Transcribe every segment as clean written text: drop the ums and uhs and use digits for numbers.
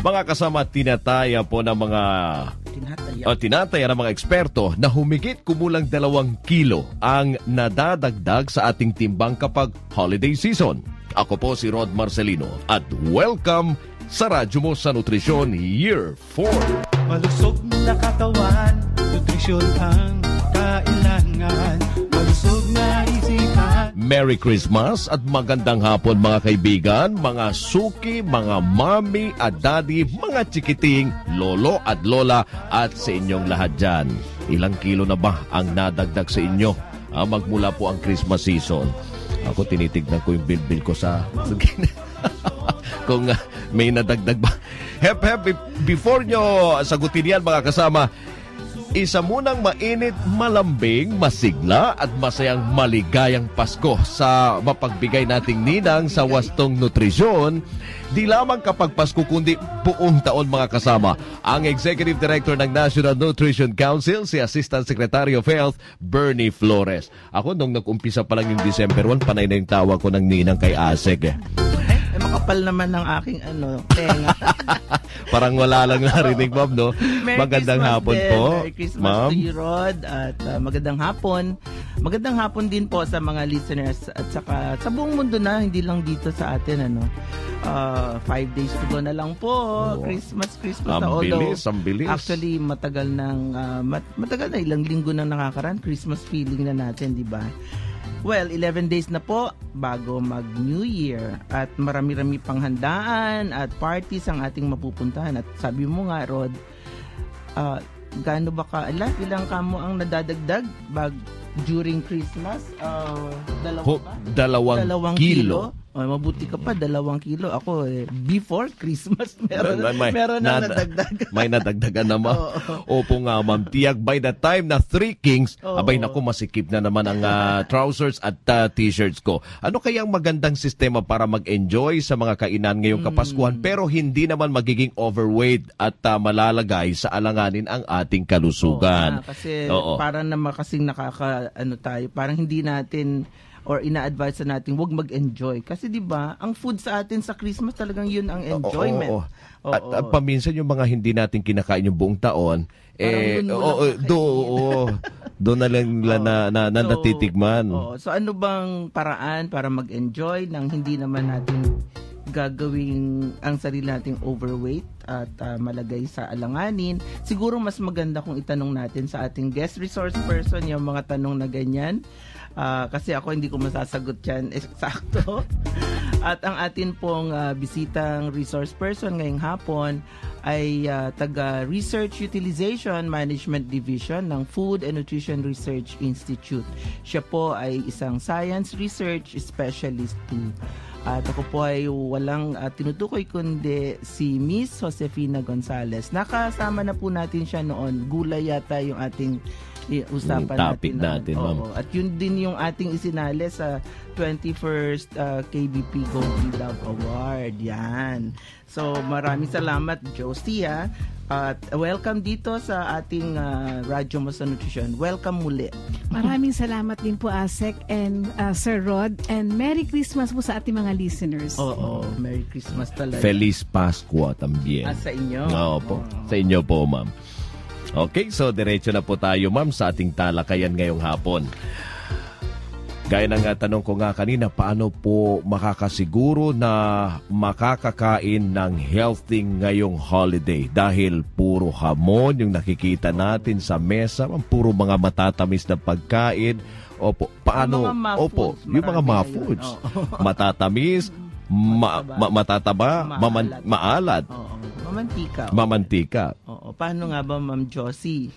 Mga kasama, tinataya po ng mga tinataya ng mga eksperto na humigit kumulang 2 kilo ang nadadagdag sa ating timbang kapag holiday season. Ako po si Rod Marcelino at welcome sa Radyo Mo sa Nutrisyon Year 4. Malusog na katawan, nutrisyon ang kailangan. Malusog na isipan. Merry Christmas at magandang hapon mga kaibigan, mga suki, mga mami at daddy, mga chikiting, lolo at lola at sa inyong lahat dyan. Ilang kilo na ba ang nadagdag sa inyo? Magmula po ang Christmas season. Ako tinitignan ko yung bill ko sa kung may nadagdag ba. Hep, before nyo sagutin yan mga kasama, isa munang mainit, malambing, masigla at masayang maligayang Pasko sa mapagbigay nating ninang sa wastong nutrisyon. Di lamang kapag Pasko kundi buong taon mga kasama. Ang Executive Director ng National Nutrition Council, si Assistant Secretary of Health, Bernie Flores. Ako nung nag-umpisa pa lang yung December 1, panay na yung tawag ko ng ninang kay Asek makapal naman ng aking tenga. Parang wala lang narinig, ma'am, no? Magandang hapon din. po, Merry Christmas ma'am. to you, Rod. At magandang hapon. Magandang hapon din po sa mga listeners at saka sa buong mundo na, hindi lang dito sa atin, 5 days to go na lang po. Christmas na. Ang bilis. Actually, matagal na, ilang linggo nang nakakaraan. Christmas feeling na natin, di ba? Well, 11 days na po bago mag-New Year at marami-rami pang handaan at parties ang ating mapupuntahan. At sabi mo nga, Rod, gaano ba ilang kamo ang nadadagdag during Christmas? 2 kilo. Mabuti ka pa, 2 kilo. Ako, before Christmas, meron na nadagdag. May nadagdagan naman. Opo nga, ma'am. Tiyak, by the time na 3 Kings, abay naku, masikip na naman ang trousers at t-shirts ko. Ano kaya ang magandang sistema para mag-enjoy sa mga kainan ngayong Kapaskuhan, pero hindi naman magiging overweight at malalagay sa alanganin ang ating kalusugan? Kasi parang naman kasing tayo, parang hindi natin or ina-advise natin wag mag-enjoy kasi 'di ba ang food sa atin sa Christmas talagang yun ang enjoyment. At paminsan yung mga hindi natin kinakain yung buong taon doon na lang na natitigman. So ano bang paraan para mag-enjoy nang hindi naman natin gagawing ang sarili nating overweight at malagay sa alanganin? Siguro mas maganda kung itanong natin sa ating guest resource person yung mga tanong na ganyan. Kasi ako hindi ko masasagot yan eksakto. At ang atin pong bisitang resource person ngayong hapon ay taga Research Utilization Management Division ng Food and Nutrition Research Institute. Siya po ay isang science research specialist too. At ako po ay walang tinutukoy kundi si Miss Josefina Gonzalez. Nakasama na po natin siya noon. Gulay yata yung ating usapan topic natin, ma'am. At yun din yung ating isinali sa 21st KBP Goldie Love Award. Yan. So maraming salamat, Josie. At welcome dito sa ating Radyo Mo sa Nutrisyon. Welcome muli. Maraming salamat din po, Asek and Sir Rod. And Merry Christmas po sa ating mga listeners. Merry Christmas talaga. Feliz Pascua también. Sa inyo? Po. Sa inyo po, ma'am. Okay, so diretso na po tayo, ma'am, sa ating talakayan ngayong hapon. Gaya ng tanong ko nga kanina, paano po makakasiguro na makakakain ng healthy ngayong holiday? Dahil puro hamon yung nakikita natin sa mesa, puro mga matatamis na pagkain. Paano? Yung mga mga foods. Matatamis, matataba, maalat. Mamantika. Paano nga ba, Ma'am Josie?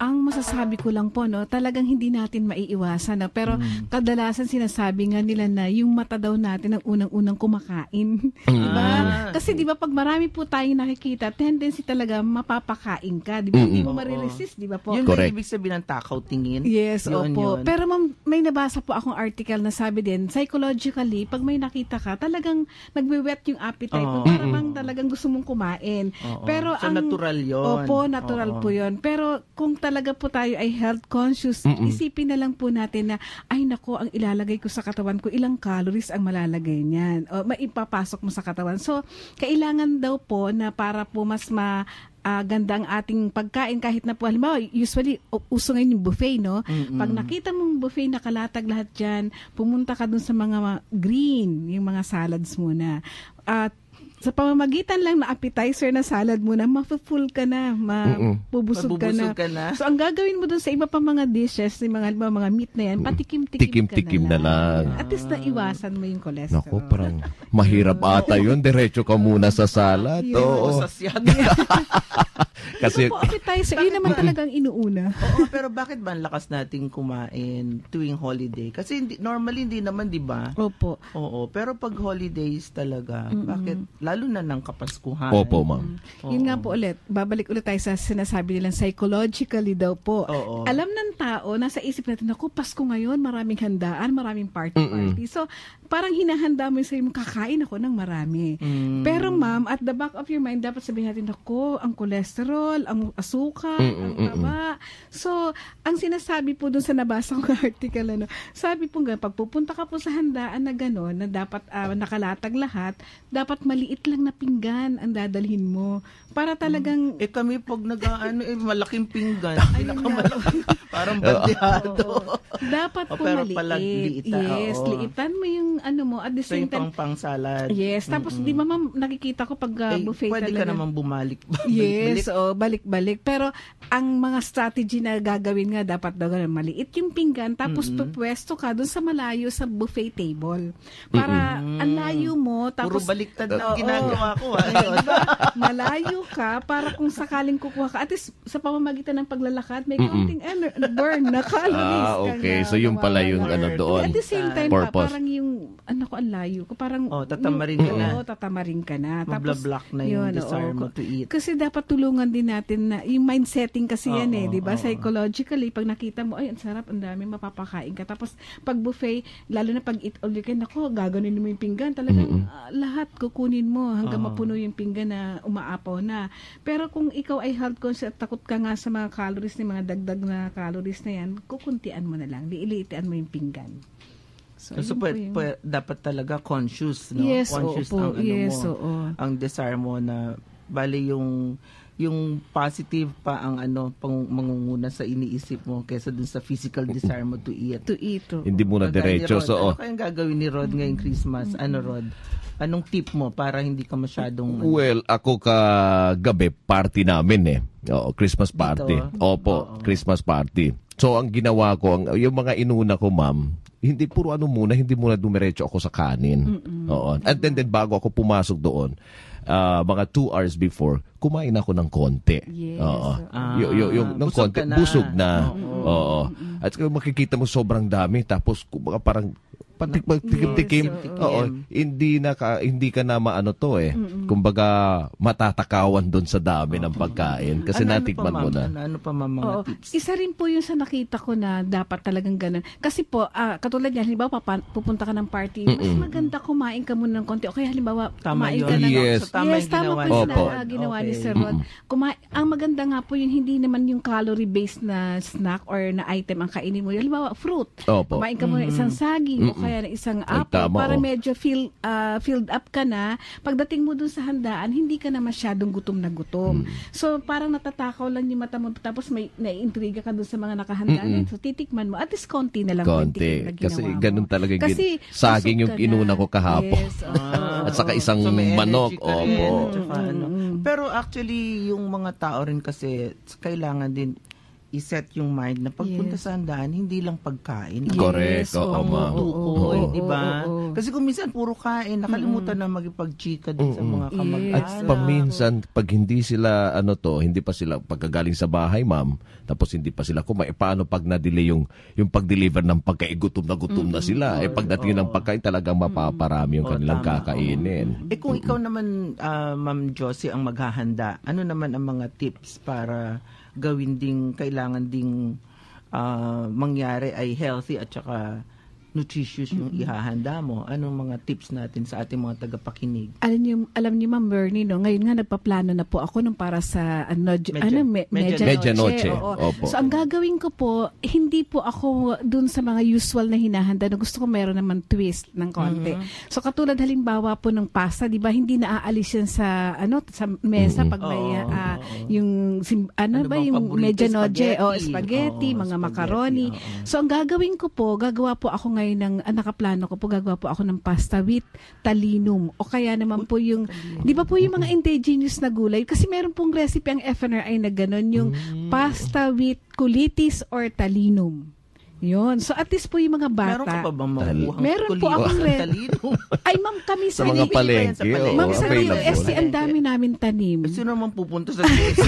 Ang masasabi ko lang po, talagang hindi natin maiiwasan. Pero kadalasan sinasabi nga nila na yung mata daw natin ang unang-unang kumakain. Diba? Kasi diba pag marami po tayong nakikita, tendency talaga mapapakain ka. Diba? Hindi mo mariresist, diba po? Yun na ibig sabihin ng takaw tingin? Yes, opo. Pero ma'am, may nabasa po akong article na sabi din, psychologically, pag may nakita ka, talagang nagwe-wet yung appetite mo. Parang talagang gusto mong kumain. Pero so natural yun. Opo, natural po yun. Pero kung talaga po tayo ay health conscious, isipin na lang po natin na, ay nako, ang ilalagay ko sa katawan ko, ilang calories ang malalagay niyan. O maipapasok mo sa katawan. So, kailangan daw po na para po mas ganda ang ating pagkain kahit na po, halimbawa, usually, uso ngayon yung buffet, no? Pag nakita mong buffet, nakalatag lahat dyan, pumunta ka dun sa mga green, yung mga salads muna. At sa pamamagitan lang na appetizer na salad muna, mafu-full ka na, mabubusog ka na. So, ang gagawin mo dun sa iba pa mga dishes, yung mga meat na yan, patikim-tikim na lang. At least naiwasan mo yung cholesterol. Naku, parang mahirap ata yun. Diretso ka muna sa salad. Oo. Kasi po, appetizer, yun naman talagang inuuna. Oo, pero bakit ba ang lakas nating kumain tuwing holiday? Kasi normally hindi naman, di ba? Opo. Oo, pero pag holidays talaga, bakit? Lalo na ng Kapaskuhan. Opo, ma'am. Yun nga po ulit, babalik ulit tayo sa sinasabi nilang psychologically daw po. Oo. Alam ng tao, nasa isip natin, ako, Pasko ngayon, maraming handaan, maraming party. So, parang hinahanda mo yung sarili mo, kakain ako ng marami. Pero ma'am, at the back of your mind, dapat sabihin natin, ako, ang cholesterol, ang asukal, ang taba. So, ang sinasabi po dun sa nabasa kong article, sabi po nga, pag pupunta ka po sa handaan na gano'n, na dapat nakalatag lahat, dapat maliit lang na pinggan ang dadalhin mo. Para talagang... kami pag malaking pinggan. Parang bandeado. Dapat po pero maliit. Pala liita, yes, liitan mo yung mo. At the same time, pang salad. Yes, tapos di ba ma'am, nakikita ko pag buffet pwede talaga. Pwede ka naman bumalik. Yes, balik-balik. Pero ang mga strategy na gagawin nga, dapat daw maliit yung pinggan, tapos pupwesto ka dun sa malayo sa buffet table. Para ang layo mo, tapos... Puro baliktad na ginagawa ko. Diba? Malayo ka, para kung sakaling kukuha ka, at least sa pamamagitan ng paglalakad, may counting burn na calories. Okay. So yung pala yung doon. At the same time, parang yung, ang layo ko, parang... tatamarin ka na. Tatamarin ka na. Mabla-block na yung desire mo to eat. Kasi dapat tulungan din natin na, yung mind setting kasi yan di ba? Psychologically, pag nakita mo, ay, ang sarap, ang dami, mapapakain ka. Tapos, pag buffet, lalo na pag eat all you can, ako, gaganin mo yung pinggan. Talagang lahat kukunin mo hanggang mapuno yung pinggan na umaapaw na. Pero kung ikaw ay health conscious at takot ka nga sa mga calories ni mga dagdag na calories na yan, kukuntian mo na lang. Liiliitan mo yung pinggan. So dapat talaga conscious, no? Yes, conscious mo, ang desire mo na bali yung positive pa ang mangunguna sa iniisip mo kaysa dun sa physical desire mo to eat. Hindi muna diretso. Ano kayang gagawin ni Rod ngayong Christmas? Rod? Anong tip mo para hindi ka masyadong... Well, ako kagabi, party namin Christmas party. Dito? Opo, Christmas party. So, ang ginawa ko, yung mga inuna ko, ma'am, hindi puro hindi muna dumiretso ako sa kanin. Oo. And then bago ako pumasok doon, mga 2 hours before, kumain ako ng konti. Yes. Oo. Yung konti, busog na. Oo. At makikita mo sobrang dami, tapos parang patikim-tikim. Oo, hindi ka na maano to Kumbaga matatakawan doon sa dami ng pagkain kasi natikman mo na. Ano pa mga tips? Isa rin po yung sa nakita ko na dapat talagang ganun. Kasi po, katulad niya, halimbawa pupunta ka ng party, mas maganda kumain ka muna ng konti. O kaya halimbawa, kumain ka na. Yes. So, tama po yung ginawa ni Sir Rod. Ang maganda nga po yung hindi naman yung calorie-based na snack or na item ang kainin mo. Halimbawa, fruit. Opo. Kumain ka muna isang saging o kaya na isang apple para medyo filled up ka na. Pagdating mo dun sa handaan, hindi ka na masyadong gutom na gutom. So, parang natatakaw lang yung mata mo tapos may naiintriga ka dun sa mga nakahanda. So, titikman mo. At least konti na lang. Konti. Kasi ganun talaga. Saging yung inuna ko kahapon. Yes. At saka isang manok. Opo. Pero actually, yung mga tao rin kasi kailangan din i-set yung mind na pagpunta sa handaan, hindi lang pagkain. Correct. Tukoy, di ba? Kasi kung minsan puro kain, nakalimutan na magipag-chika din sa mga kamag-anak. At paminsan, pag hindi sila, hindi pa sila pagkagaling sa bahay, ma'am, tapos hindi pa sila kumain, paano pag na-delay yung pag-deliver ng pagkain, gutom na sila. Pagdating ng pagkain, talagang mapaparami yung kanilang kakainin. Kung ikaw naman, Ma'am Josie, ang maghahanda, ano naman ang mga tips para kailangan ding mangyari ay healthy at saka nutritious yung ihahanda mo? Anong mga tips natin sa ating mga tagapakinig? Alam niyo Ma'am Bernie, no, ngayon nga nagpaplano na po ako nung para sa Medianoche. So ang gagawin ko po, hindi po ako dun sa mga usual na hinahanda. No, gusto ko meron naman twist ng konti. So katulad halimbawa po ng pasta, 'di ba? Hindi naaalis yan sa sa mesa pag may yung yung medianoche o spaghetti, mga macaroni. So ang gagawin ko po, gagawa po ako ngayon ng nakaplano ko po, gagawa po ako ng pasta with talinum o kaya naman po yung, di ba po yung mga indigenous na gulay, kasi meron pong recipe ang FNRI na gano'n, yung pasta with kulitis or talinum. Yun. So at least po yung mga bata. Meron ka pa bang makuhang meron po akong Ay ma'am, kami sa mga palengke. Ma'am, sa UST ang dami namin tanim. Sino naman pupunta sa UST?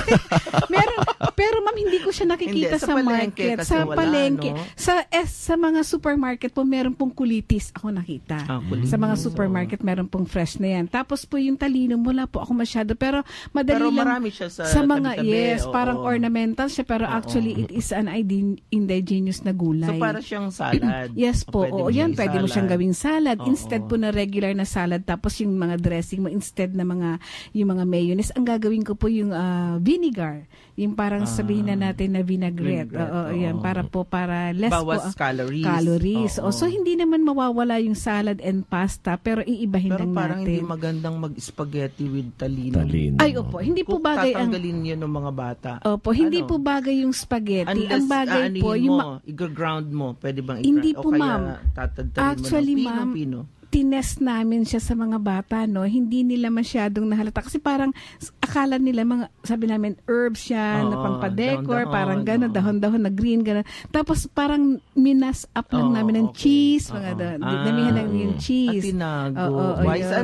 Meron, pero ma'am, hindi ko siya nakikita sa market. Sa palengke. No? Sa mga supermarket po, meron pong kulitis ako nakita. Sa mga supermarket, meron pong fresh na yan. Tapos po yung talinum, wala po ako masyado. Pero madali lang. Marami siya sa mga, tabi-tabi. Yes, parang ornamental siya. Pero actually, it is an indigenous na gulay. So, para siyang salad. Yes po. Pwede mo siyang gawing salad. Instead po na regular na salad, tapos yung mga dressing mo, instead na yung mga mayonnaise, ang gagawin ko po yung vinegar. Yung parang sabihin na natin na vinaigrette. Yan. Para less bawas po calories. So, hindi naman mawawala yung salad and pasta, pero iibahin lang natin. Pero parang hindi magandang mag-spaghetti with talinum. Ay, opo. Hindi po bagay ang... tatanggalin yun ng mga bata. Opo. Hindi po bagay yung spaghetti. Unless, ang bagay po, yung... i-ground mo, pwede bang hindi po, o kaya ma'am. Actually, mo ng ma'am, pino? Tinest namin siya sa mga bata, no? Hindi nila masyadong nahalata. Kasi parang akala nila, sabi namin, herbs yan, na pampadecor, parang gano'n, dahon-dahon na green, gano'n. Tapos parang minas up lang namin ng cheese, mga damihan lang yung cheese. At tinago. Wise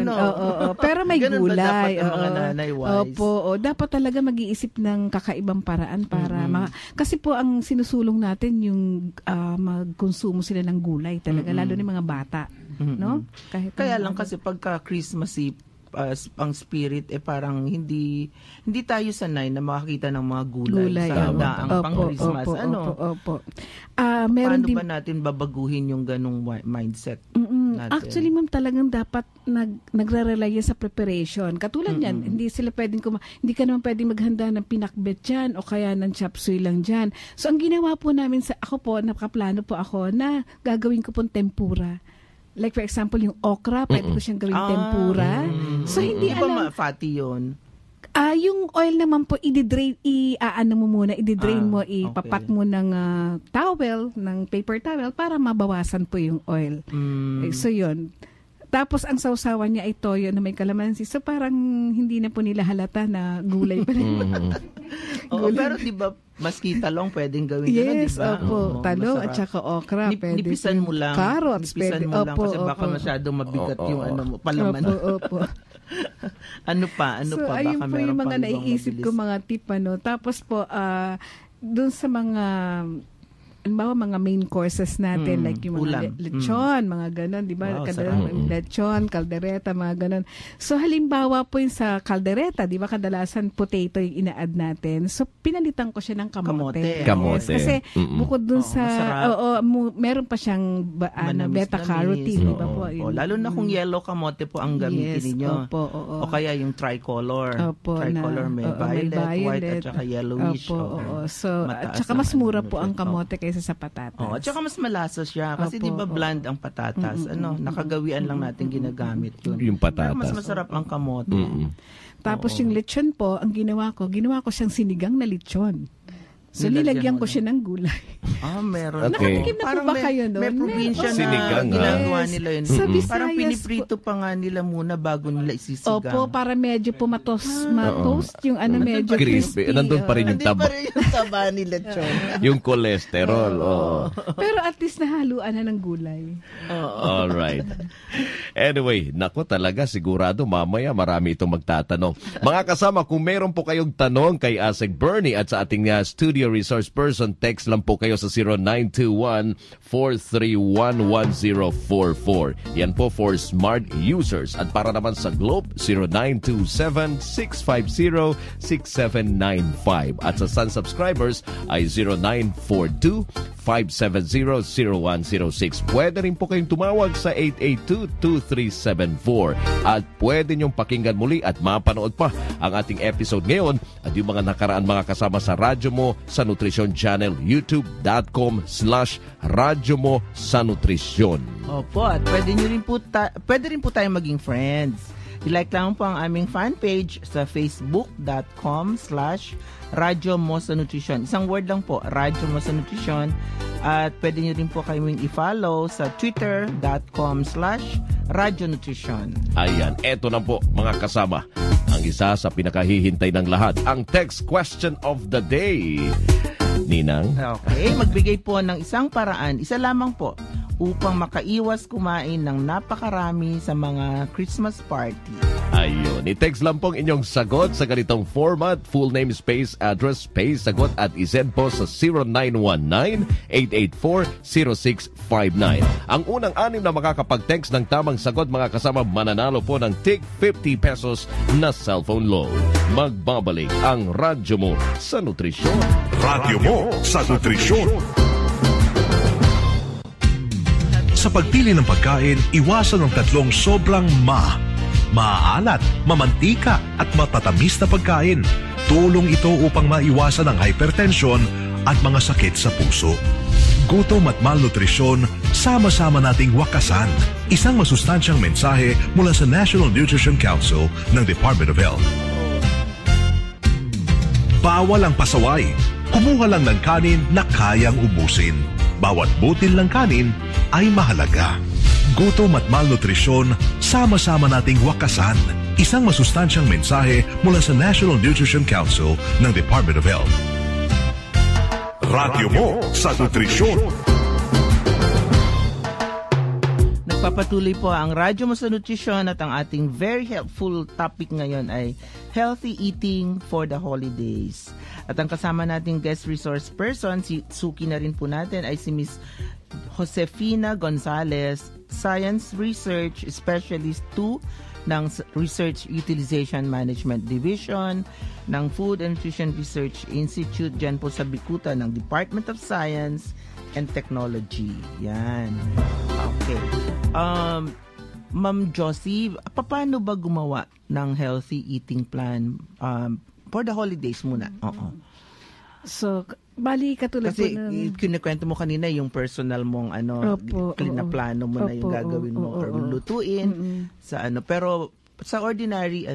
Pero may ganun gulay. Ganun ba dapat ang mga nanay wise? Opo. Dapat talaga mag-iisip ng kakaibang paraan para kasi po ang sinusulong natin yung magkonsumo sila ng gulay talaga, lalo na mga bata. No? Kaya lang kasi pagka Christmas Eve, ang spirit parang hindi tayo sanay na makakita ng mga gulay sa handaang pang-Christmas. Opo. Paano ba natin babaguhin yung ganong mindset natin? Actually, ma'am, talagang dapat nagre-rely sa preparation. Katulad yan, hindi ka naman pwedeng maghanda ng pinakbet dyan o kaya ng chop suey lang dyan. So, ang ginawa po namin ako po, nakaplano po ako na gagawin ko pong tempura. Like for example, yung okra, pwede ko siyang gawing tempura. So, hindi ba fatty yun? Yung oil naman po, i-drain mo, ipapat mo ng towel, ng paper towel, para mabawasan po yung oil. So, yun. Tapos, ang sausawan niya ay toyo na may kalamansi. So, parang hindi na po nila halata na gulay pa rin. Pero di ba, maski talong pwedeng gawin gano'n, di ba? Yes, opo. Talong at saka okra. Nipisan mo lang. Carrots. Nipisan mo lang kasi baka masyadong mabigat yung palaman. Opo. Ano pa? So, ayun po yung mga naiisip ko mga tip. Tapos po, dun sa mga main courses natin, like yung mga lechon, mga ganon, di ba? Lechon, kaldereta, mga ganon. So, halimbawa po yung sa kaldereta, di ba, kadalasan potato yung ina-add natin. So, pinalitan ko siya ng kamote. Yes, kasi bukod dun meron pa siyang beta-carotene, di ba po? Lalo na kung yellow kamote po ang gamitin ninyo. O kaya yung tricolor. Tricolor, may violet, white, at saka yellowish. So, at saka mas mura po ang kamote kaysa sa patatas. At saka mas malasa siya kasi di ba bland ang patatas. Nakagawian lang natin ginagamit yun. Yung patatas. Pero mas masarap ang kamote. Tapos yung lechon po, ang ginawa ko siyang sinigang na lechon. So, nilagyan ko siya ng gulay. Meron. Okay. Nakatikim na po ba kayo doon? May probinsya na sinigang, ginagawa nila yun. Sa Visayas, parang piniprito pa nga nila muna bago nila isisigang. Opo, para medyo po ma-toast yung medyo crispy. Nandun pa rin yung taba. Nandun pa rin yung taba ni lechon. Yung cholesterol. Pero at least nahaluan na ng gulay. Alright. Anyway, naku talaga, sigurado mamaya marami itong magtatanong. Mga kasama, kung meron po kayong tanong kay Asek Bernie at sa ating studio resource person, text lang po kayo sa 0921-431-1044. Yan po for smart users. At para naman sa Globe, 0927-650-6795. At sa Sun subscribers ay 0942 0917-570-0106. Pwede rin po kayong tumawag sa 882-2374 at pwede niyong pakinggan muli at mapanood pa ang ating episode ngayon at yung mga nakaraan mga kasama sa Radyo Mo sa Nutrisyon Channel, youtube.com/Radyo Mo sa Nutrisyon. Opo, at pwede rin po tayong maging friends. I-like lang po ang aming fan page sa facebook.com/Radyo Mo sa Nutrisyon. Isang word lang po, Radyo Mo sa Nutrisyon. At pwede nyo rin po kaming i-follow sa twitter.com/Radyo Nutrisyon. Ayan, eto na po mga kasama. Ang isa sa pinakahihintay ng lahat, ang text question of the day. Ninang? Okay, magbigay po ng isang paraan, isa lamang po, upang makaiwas kumain ng napakarami sa mga Christmas party. Ayun, i-text lang pong inyong sagot sa ganitong format, full name, space, address, space, sagot at isend po sa 0919-884-0659. Ang unang 6 na makakapag-text ng tamang sagot mga kasama mananalo po ng tig 50 pesos na cellphone loan. Magbabalik ang Radyo Mo sa Nutrisyon. Radyo Mo sa Nutrisyon. Sa pagpili ng pagkain, iwasan ang tatlong sobrang maaalat, mamantika at matatamis na pagkain. Tulong ito upang maiwasan ang hypertension at mga sakit sa puso. Gutom at malnutrisyon, sama-sama nating wakasan. Isang masustansyang mensahe mula sa National Nutrition Council ng Department of Health. Bawal ang pasaway. Kumuha lang ng kanin na kayang ubusin. Bawat butil ng kanin ay mahalaga. Gutom at malnutrisyon, sama-sama nating wakasan. Isang masustansyang mensahe mula sa National Nutrition Council ng Department of Health. Radyo Mo sa Nutrisyon. Nagpapatuloy po ang Radyo Mo sa Nutrisyon at ang ating very helpful topic ngayon ay healthy eating for the holidays. At ang kasama nating guest resource person, si Suki na rin po natin, ay si Miss Josefina Gonzalez, Science Research Specialist 2 ng Research Utilization Management Division ng Food and Nutrition Research Institute dyan po sa Bikuta ng Department of Science and Technology. Yan. Okay. Ma'am Josie, paano ba gumawa ng healthy eating plan for the holidays muna? Oo. So, bali katulad kasi po ng... kinikwento mo kanina yung personal mong na plano mo na yung gagawin mo or lutuin sa pero sa ordinary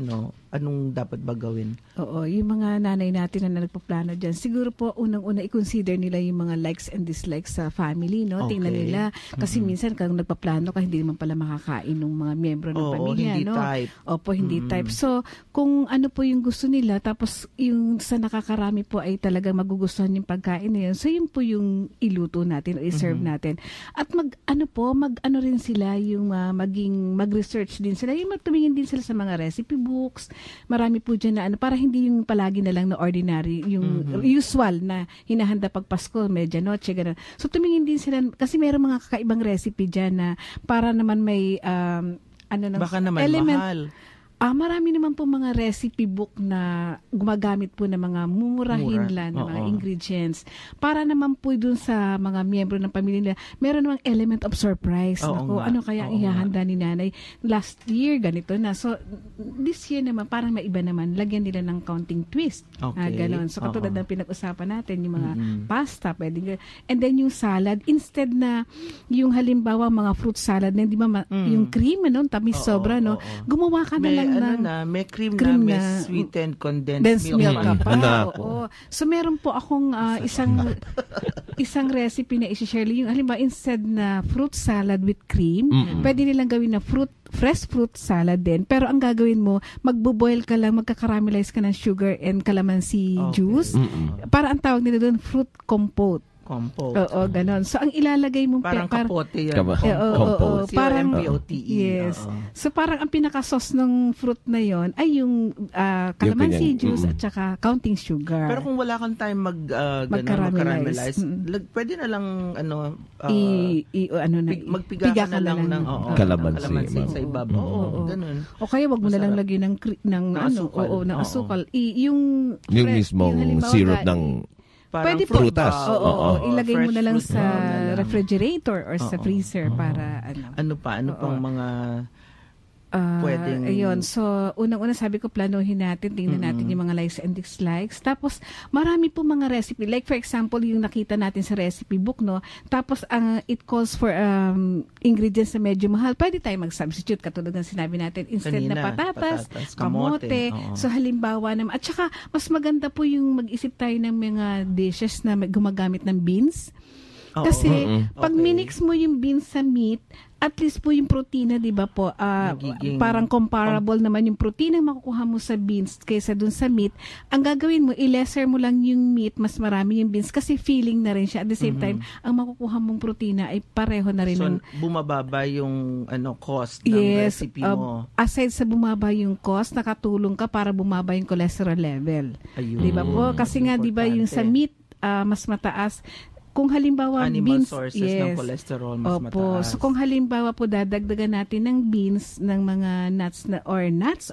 anong dapat ba gawin? Oo, yung mga nanay natin na nagpaplano dyan, siguro po unang-una i-consider nila yung mga likes and dislikes sa family, no? Okay. Tingnan nila. Kasi minsan kung nagpaplano ka, hindi naman pala makakain ng mga miyembro ng pamilya, hindi no? Type. Opo, hindi type. So, kung ano po yung gusto nila, tapos yung sa nakakarami po ay talagang magugustuhan yung pagkain na yun. So, yun po yung iluto natin o i-serve natin. At mag-ano rin sila, yung mag-research din sila, yung tumingin din sila sa mga recipe books. Marami po dyan na para hindi yung palagi na lang na ordinary, yung usual na hinahanda pag Pasko, medianoche, gano'n. So tumingin din sila, kasi mayroong mga kakaibang recipe dyan na para naman may baka naman element. mahal. Marami naman po mga recipe book na gumagamit po ng mga mumurahin lang na mga ingredients. Para naman po dun sa mga miyembro ng pamilya nila, meron namang element of surprise. Ano kaya ang ihahanda ni nanay? Last year, ganito na. So, this year naman, parang maiba naman. Lagyan nila ng counting twist. Okay. Ganon. So, katulad ng pinag-usapan natin, yung mga pasta, pwedeng. And then yung salad, instead na yung halimbawa mga fruit salad na hindi yung cream, tamis sobra, no? Gumawa ka na lang may cream na may sweetened condensed milk ka pa. Oo. So meron po akong isang recipe na i-share. Yung halimbawa, instead na fruit salad with cream, pwede nilang gawin na fresh fruit salad din. Pero ang gagawin mo, magbo-boil ka lang, magka-caramelize ka ng sugar and calamansi juice. Para ang tawag nila doon, fruit compote. Oo, ganon. So, ang ilalagay mong parang kapote yan. Oo, parang COMPOTE. Yes. So, parang ang pinaka-sauce ng fruit na yon ay yung calamansi juice at saka counting sugar. Pero kung wala kang time mag-caramelize, pwede na lang magpiga ka na lang ng calamansi sa ibabaw. Ganun. O kaya wag mo na lang lagyan ng asukal. Yung mismong syrup ng Parang Pwede po. Prutas. Oo. Ilagay mo fresh na lang fruit sa na lang. refrigerator or sa Oo. freezer para Ano pang mga pwedeng... Ayun. So, unang-una sabi ko, planuhin natin, tingnan natin yung mga likes and dislikes. Tapos, marami po mga recipe. Like, for example, yung nakita natin sa recipe book, no? Tapos, it calls for ingredients na medyo mahal. Pwede tayo mag-substitute, katulad ng sinabi natin. Instead Kanina, na patatas, kamote. kamote. So, halimbawa naman. At saka, mas maganda po yung mag-isip tayo ng mga dishes na gumagamit ng beans. Kasi, pag minix mo yung beans sa meat, at least po yung protina, di ba po, parang comparable naman yung protina makukuha mo sa beans kaysa dun sa meat. Ang gagawin mo, i-lesser mo lang yung meat, mas marami yung beans kasi feeling na rin siya. At the same time, ang makukuha mong protina ay pareho na rin. So, bumababa yung cost ng recipe mo. Aside sa bumaba yung cost, nakatulong ka para bumaba yung cholesterol level. Ayun. Di ba po? Kasi nga, di ba yung sa meat, mas mataas. Kung halimbawa animal beans, sources ng cholesterol mas mataas. So kung halimbawa po dadagdagan natin ng beans, ng mga nuts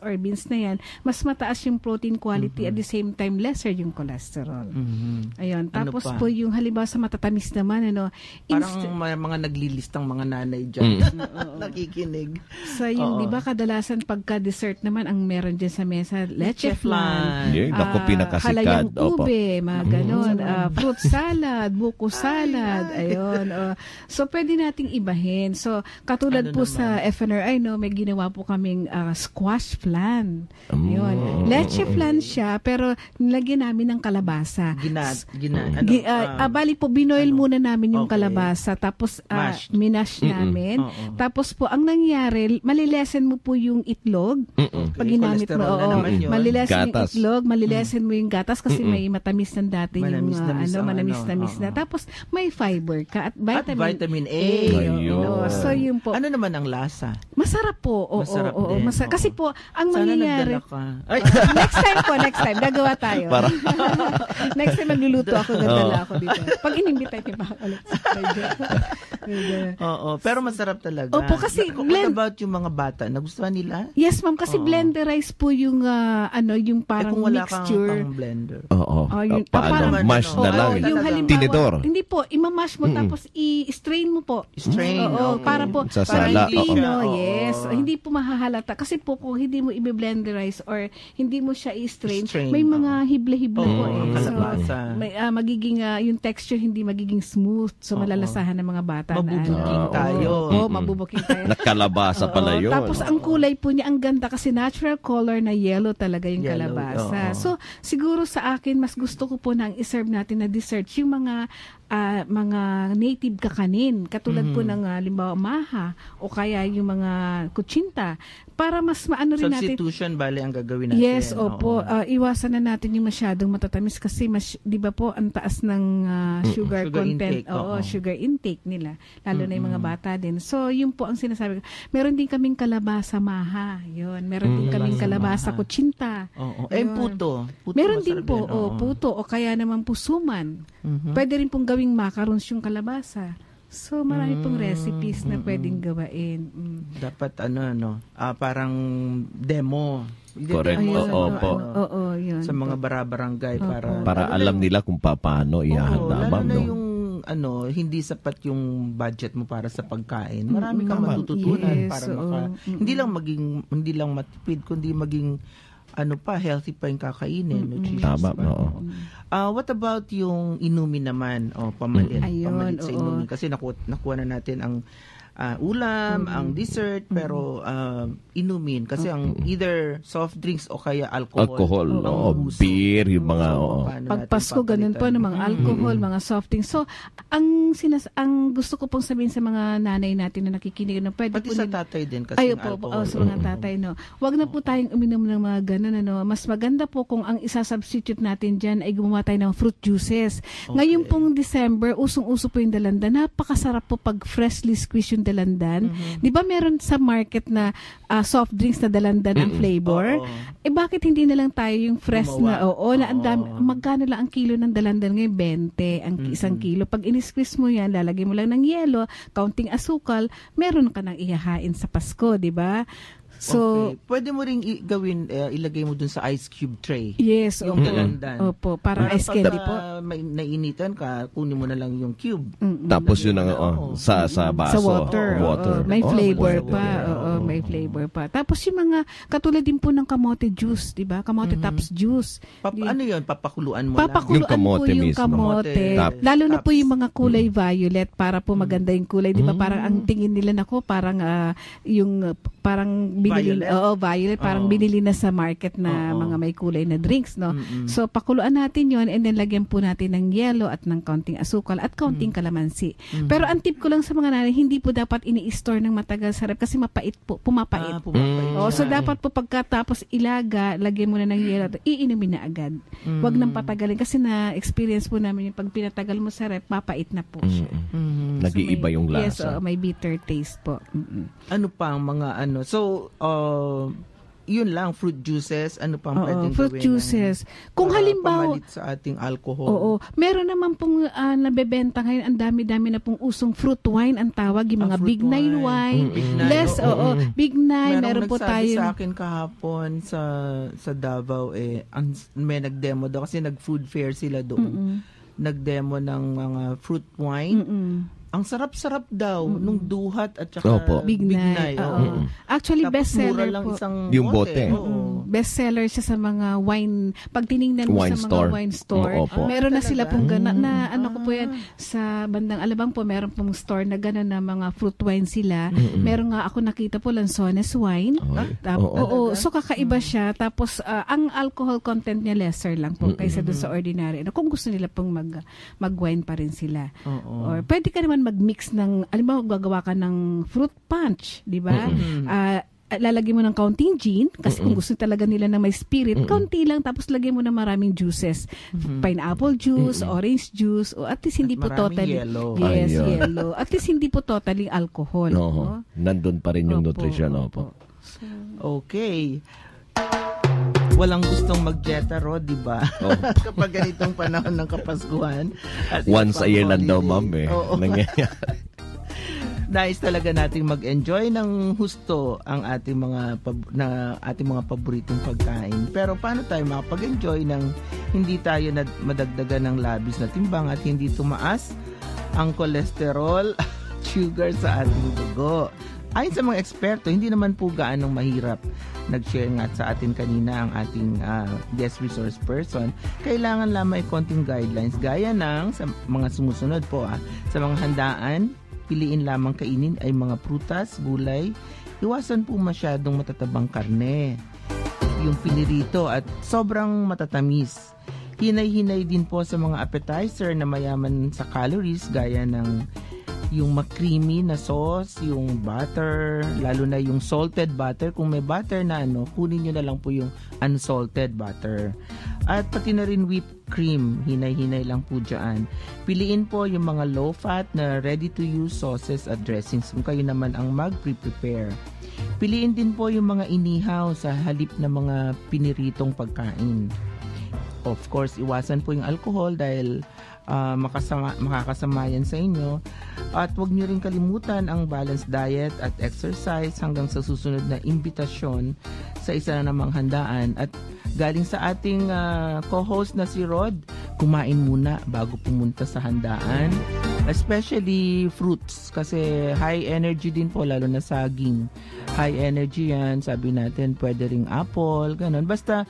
or beans na yan, mas mataas yung protein quality at the same time lesser yung cholesterol. Ayun. Tapos po yung halimbawa sa matatamis naman, parang may mga naglilistang mga nanay dyan. Nakikinig. So yung di ba kadalasan pagka dessert naman ang meron dyan sa mesa, leche flan. Naku, pinakasikat. Halayang ube, mga ganon. Fruit salad, buko salad, ayun. So, pwede nating ibahin. So, katulad po sa FNRI, may ginawa po kaming squash flan. Yun. Leche flan siya, pero nilagyan namin ng kalabasa. Bali po, binoil muna namin yung kalabasa, tapos minash namin. Tapos po, ang nangyari, malilesen mo po yung itlog. Pag ginamit mo, malilesen yung itlog, malilesen mo yung gatas kasi may matamis ng dati yung manamis-namis na. Tapos, may fiber ka at vitamin A. So, yun po. Ano naman ang lasa? Masarap po. Masarap din. Kasi po, ang sana mangyayari... Next time, gagawa tayo. Next time, magluluto ako, gagala ako dito. Pag inimbitay niyo pa ulit. Pero masarap talaga. Opo, kasi what about yung mga bata? Nagustuhan nila? Yes, ma'am. Kasi blenderize po yung yung parang kung wala mixture. Kang blender. Paano? Mash na lang. Tinidor. Hindi po, imamash mo tapos i-strain mo po. Para po Sasala. Hindi po mahahalata. Kasi po kung hindi mo i-blenderize or hindi mo siya i-strain, may mga hibla-hibla po So, magiging yung texture hindi magiging smooth. So, malalasahan ng mga bata. Mabubuking tayo. Mabubuking tayo. Nakalabasa pala yun. Tapos, ang kulay po niya, ang ganda kasi natural color na yellow talaga yung kalabasa. So, siguro sa akin, mas gusto ko po na i-serve natin na dessert yung mga native kakanin, katulad po ng limbawa maha o kaya yung mga kutsinta, para mas maano rin natin. Substitution bali ang gagawin natin. Yes, opo. Iwasan na natin yung masyadong matatamis kasi di ba po ang taas ng sugar content. Intake, sugar intake nila. Lalo na yung mga bata din. So, yun po ang sinasabi ko. Meron din kaming kalabasa maha. Yun. Meron din kaming kalabasa kutsinta. Puto. Meron din po. Puto o kaya naman pusuman. Pwede rin pong gawing macarons yung kalabasa. So, marami pong recipes na pwedeng gawain. Dapat parang demo. Correct. Yun. Sa mga barangay para alam nila kung paano ihahanda. Lalo na yung hindi sapat yung budget mo para sa pagkain. Marami kang matututunan para hindi lang matipid kundi maging healthy pa yung kakainin. Tama, what about yung inumin naman? Pamalit sa inumin. Kasi nakuha na natin ang ulam, ang dessert, pero inumin. Kasi ang either soft drinks o kaya alcohol. Beer, yung mga... Pagpasko, ganun po, mga alcohol, mga soft drinks. So, ang gusto ko pong sabihin sa mga nanay natin na nakikinig, pwede pati po sa tatay din kasi alcohol. Sa mga tatay, Wag na po tayong uminom ng mga ganun, Mas maganda po kung ang isa-substitute natin dyan ay gumawa tayo ng fruit juices. Ngayon pong December, usong-uso po yung dalandan. Napakasarap po pag freshly squeezed yung dalandan. Di ba meron sa market na soft drinks na dalandan ang flavor? Bakit hindi na lang tayo yung fresh na magkano lang ang kilo ng dalandan ngayon? 20 ang isang kilo. Pag in-squeeze mo yan, lalagay mo lang ng yelo, kaunting asukal, meron ka nang ihahain sa Pasko, di ba? So, pwede mo ring ilagay mo dun sa ice cube tray. Yes, Yung dalandan. Opo, parang ice candy po. May nainitan ka, kunin mo na lang yung cube. Tapos yun ang sa baso. Sa water. May flavor pwede. pa. May flavor pa. Tapos yung mga, katulad din po ng kamote juice, di ba? Kamote tops juice. Ano yun? Papakuluan mo lang? Yung kamote po yung mismo. kamote. Kamote. Lalo na po yung mga kulay violet para po maganda yung kulay. Di ba? Parang ang tingin nila nako parang yung parang binili, violet, parang binili na sa market na mga may kulay na drinks, no? So pakuluan natin yon, and then lagyan po natin ng yelo at ng kaunting asukal at kaunting kalamansi. Pero ang tip ko lang sa mga nanay, hindi po dapat ini-store ng matagal sa rep kasi mapait po, pumapait. So dapat po pagkatapos ilaga, lagyan mo na ng yelo at iinumin na agad. Huwag nang patagalin kasi na-experience po namin yung pag pinatagal mo sa rep, mapait na po siya. Nag-iiba yung lasa. Yes, may bitter taste po. Ano pa ang mga ano? So, yun lang, fruit juices, ano pa ang pwedeng fruit gawin? Juices. Kung halimbawa, pamalit sa ating alcohol. Oo. Meron naman pong nabebenta ngayon, ang dami-dami na pong usong fruit wine, ang tawag, yung mga Big Nine wine. Big Nine. Meron po tayo. Nagsabi sa akin kahapon sa Davao, may nag-demo daw kasi nag-food fair sila doon. Nag-demo ng mga fruit wine. Ang sarap-sarap daw nung duhat at saka Big Nine. Actually, tapos bestseller mura lang po. isang Yung bote. Bestseller siya sa mga wine. Pag tiningnan mo Wine sa store. mga wine store, meron na sila pong gano'n. Na ano ko po yan, sa bandang Alabang po, meron pong store na gano'n na mga fruit wine sila. Meron nga ako nakita po, Lanzones wine. So kakaiba siya. Tapos, ang alcohol content niya lesser lang po kaysa doon sa ordinary. Kung gusto nila pong mag-wine pa rin sila. Or pwede ka naman mag-mix ng, alam mo, gagawa ka ng fruit punch, di ba? Lalagyan mo ng kaunting gin, kasi kung gusto talaga nila na may spirit, kaunti lang, tapos lagyan mo ng maraming juices. Pineapple juice, orange juice, o at least hindi po totally yellow. Yes, yellow. At least hindi po totally alcohol. Nandun pa rin yung nutrition. Okay. Walang gustong mag-jetaro, di ba? Kapag ganitong panahon ng Kapaskuhan. Once a year lang daw, ma'am. Nangyayari. Nais talaga nating mag-enjoy ng husto ang ating mga paboritong pagkain. Pero paano tayo makapag-enjoy ng hindi tayo madagdagan ng labis na timbang at hindi tumaas ang kolesterol at sugar sa ating dugo? Ayon sa mga eksperto, hindi naman po gaanong mahirap. Nag-share nga sa atin kanina ang ating guest resource person. Kailangan lamang ay konting guidelines gaya ng sa mga sumusunod po. Sa mga handaan, piliin lamang kainin ay mga prutas, gulay. Iwasan po masyadong matatabang karne, yung pinirito at sobrang matatamis. Hinay-hinay din po sa mga appetizer na mayaman sa calories gaya ng yung ma-creamy na sauce, yung butter, lalo na yung salted butter. Kung may butter na kunin nyo na lang po yung unsalted butter. At pati na rin whipped cream, hinay-hinay lang po dyan. Piliin po yung mga low-fat na ready-to-use sauces at dressings kung kayo naman ang mag-prepare. Piliin din po yung mga inihaw sa halip na mga piniritong pagkain. Of course, iwasan po yung alcohol dahil makakasama yan sa inyo. At huwag nyo rin kalimutan ang balanced diet at exercise hanggang sa susunod na imbitasyon sa isa na namang handaan. At galing sa ating co-host na si Rod, kumain muna bago pumunta sa handaan. Especially fruits kasi high energy din po, lalo na saging. High energy yan, sabi natin pwede ring apple, ganun. Basta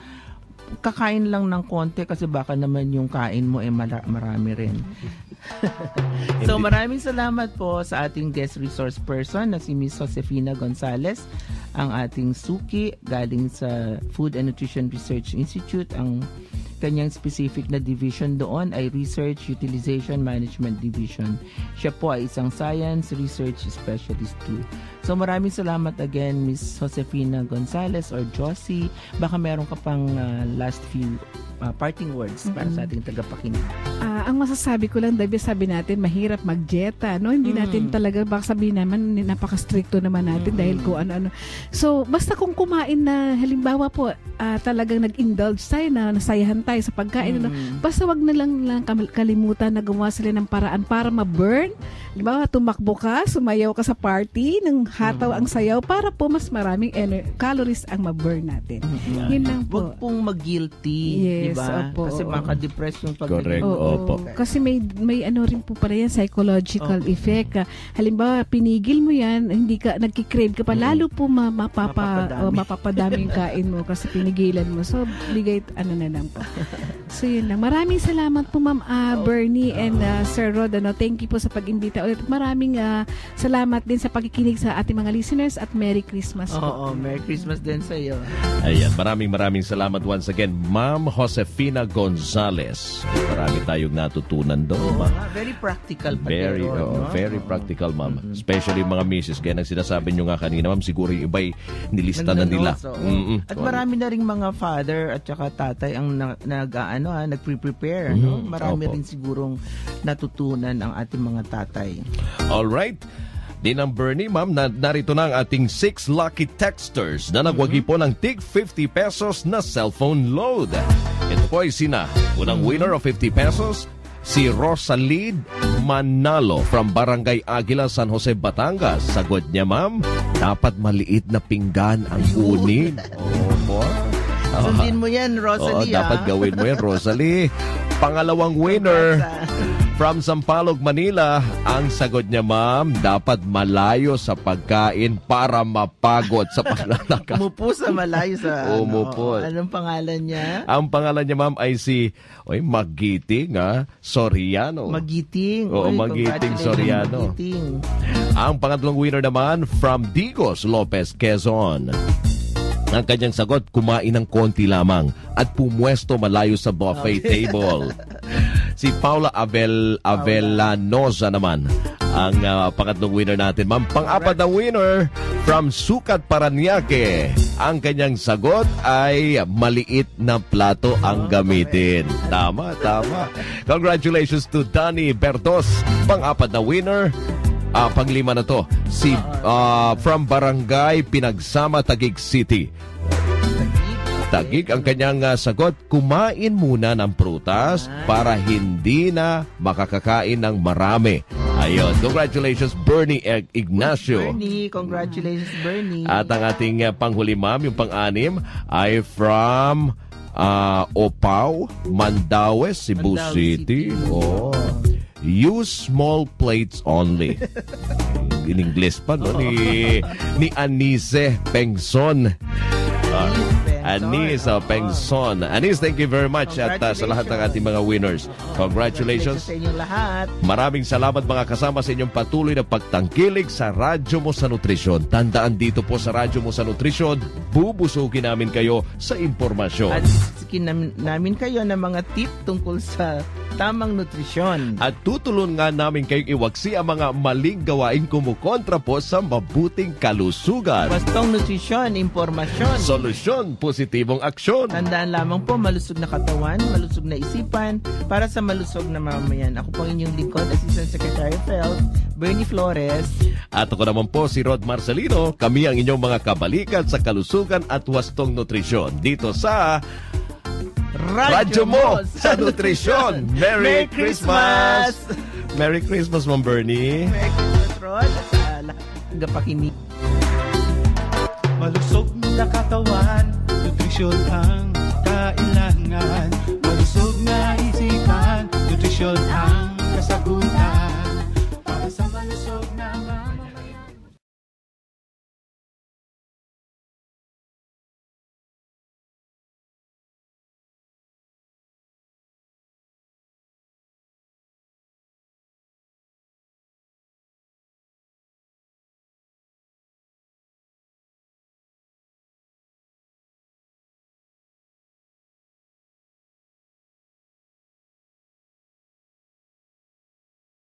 kakain lang ng konti kasi baka naman yung kain mo marami rin. So maraming salamat po sa ating guest resource person na si Miss Josefina Gonzalez, ang ating suki galing sa Food and Nutrition Research Institute. Ang kanyang specific na division doon ay Research Utilization Management Division. Siya po ay isang science research specialist too. So maraming salamat again, Miss Josefina Gonzalez or Josie. Baka meron ka pang last few parting words para sa ating tagapakinig. ang masasabi ko lang, Dabi, sabi natin, mahirap mag-dieta, no? Hindi natin talaga, baka sabihin naman, napaka-stricto naman natin dahil kung ano-ano. So, basta kung kumain na, halimbawa po, talagang nag-indulge tayo, na nasayahan tayo sa pagkain, basta wag na lang kalimutan na gumawa sila ng paraan para ma-burn. Halimbawa, tumakbo ka, sumayaw ka sa party, ng hataw ang sayaw, para po mas maraming calories ang ma-burn natin. Yun lang po. Huwag pong mag-guilty, yes, diba? opo, Kasi maka-depress yung Correct. Oo. Kasi may ano rin po pala yan, psychological effect. Halimbawa, pinigil mo yan, hindi ka, nagkikrave ka pa, lalo po mapapadami yung kain mo kasi pinigilan mo. So, bigay, ano na lang po. So, yun lang. Maraming salamat po, Ma'am Bernie and Sir Rod. Thank you po sa pag-imbita ulit. Maraming salamat din sa pakikinig sa ating mga listeners at Merry Christmas po. Oo, Merry Christmas din sa iyo. Ayan, maraming salamat once again, Ma'am Josefina Gonzales. Marami tayong natutunan doon. Very practical pa. Very practical, Ma'am. Especially mga misis. Kaya sinasabi nyo nga kanina, Ma'am, siguro yung iba'y nilista na nila. At marami na rin mga father at saka tatay ang nag-prepare. Marami rin sigurong natutunan ang ating mga tatay. Alright. Dinang Bernie, Ma'am, narito na ang ating 6 lucky texters na nagwagi po ng tig 50 pesos na cellphone load. Ito po ay sina. Unang winner of 50 pesos, si Rosalid Manalo from Barangay Aguila, San Jose, Batangas. Sagot niya, Ma'am, dapat maliit na pinggan ang kunin. Sundin mo yan, Rosalie. Dapat gawin mo yan, Rosalie. Pangalawang winner from Sampaloc, Manila. Ang sagot niya, Ma'am, dapat malayo sa pagkain para mapagod sa pananaka. Umupo sa malayo sa Umupo. Anong pangalan niya? Ang pangalan niya, Ma'am, ay si Magiting Soriano. Magiting. Magiting Soriano. Magiting. Ang pangatlong winner naman from Digos Lopez, Quezon. Ang kanyang sagot, kumain ng konti lamang at pumwesto malayo sa buffet table. Si Paula Avellanosa naman ang pangatlong winner natin. Ma'am, pang-apat na winner from Sucat, Paranaque. Ang kanyang sagot ay maliit na plato ang gamitin. Tama. Congratulations to Danny Bertos. Pang-apat na winner. Panglima na to, si from Barangay Pinagsama, Taguig City. Taguig ang kanyang sagot, kumain muna ng prutas para hindi na makakakain ng marami. Ayun, congratulations Bernie Ignacio. Congratulations Bernie. At ang ating panghuli, Ma'am, yung pang-anim ay from Opao, Mandaue, Cebu City. Use small plates only. In English pa, no? Ni Anise Pengson. Anis Pengson. Anis, thank you very much at sa lahat ng ating mga winners. Congratulations sa inyong lahat. Maraming salamat mga kasama sa inyong patuloy na pagtangkilik sa Radyo Mo sa Nutrisyon. Tandaan dito po sa Radyo Mo sa Nutrisyon, bubusugin namin kayo sa impormasyon. At sisikin namin kayo ng mga tip tungkol sa tamang nutrisyon. At tutulungan namin kayong iwaksi ang mga maling gawain kumukontra po sa mabuting kalusugan. Bastong nutrisyon, impormasyon. Solusyon, positibong aksyon. Tandaan lamang po, malusog na katawan, malusog na isipan, para sa malusog na mamamayan. Ako po inyong lingkod, Assistant Secretary of Health, Bernie Flores. At ako naman po si Rod Marcelino. Kami ang inyong mga kabalikan sa kalusugan at wastong nutrisyon. Dito sa Radyo Mo sa Nutrisyon. Merry Christmas! Merry Christmas, Ma'am Bernie. Merry Christmas, Rod. At sa lahat ng kapakinig. Malusog na katawan, nutrisyon ang kailangan. Malusog na isipan, nutrisyon ang